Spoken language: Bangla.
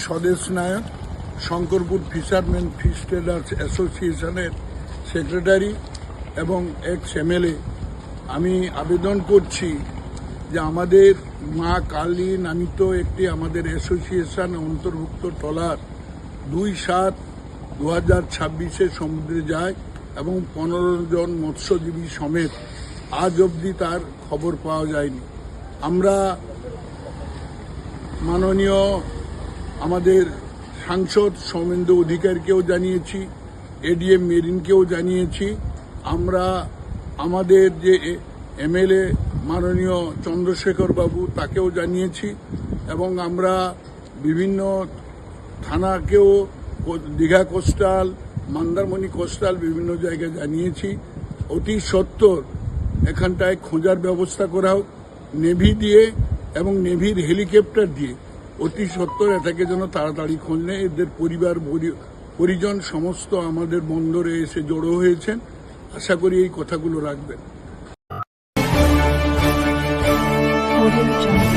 স্বদেশ নায়ক, শঙ্করপুর ফিশারম্যান ফিশ ট্রেডার্স অ্যাসোসিয়েশনের সেক্রেটারি এবং এক্স এমএলএ। আমি আবেদন করছি যে আমাদের মা কালী নামিত একটি আমাদের অ্যাসোসিয়েশন অন্তর্ভুক্ত ট্রলার 2/7/2026 সমুদ্রে যায় এবং 15 জন মৎস্যজীবী সমেত আজ অবধি তার খবর পাওয়া যায়নি। আমরা মাননীয় আমাদের সাংসদ সৌমেন্দু অধিকারীকেও জানিয়েছি, এডিএম মেরিনকেও জানিয়েছি, আমরা আমাদের যে এমএলএ মাননীয় চন্দ্রশেখর বাবু তাকেও জানিয়েছি এবং আমরা বিভিন্ন থানাকেও, দীঘা কোস্টাল, মন্দারমণি কোস্টাল বিভিন্ন জায়গায় জানিয়েছি। অতি সত্বর এখানটায় খোঁজার ব্যবস্থা করা হোক নেভি দিয়ে এবং নেভির হেলিকপ্টার দিয়ে। অতি সত্বর এটাকে যেন তাড়াতাড়ি খোঁজ নেয়। এদের পরিবার পরিজন সমস্ত আমাদের বন্দরে এসে জড়ো হয়েছেন। আশা করি এই কথাগুলো রাখবেন।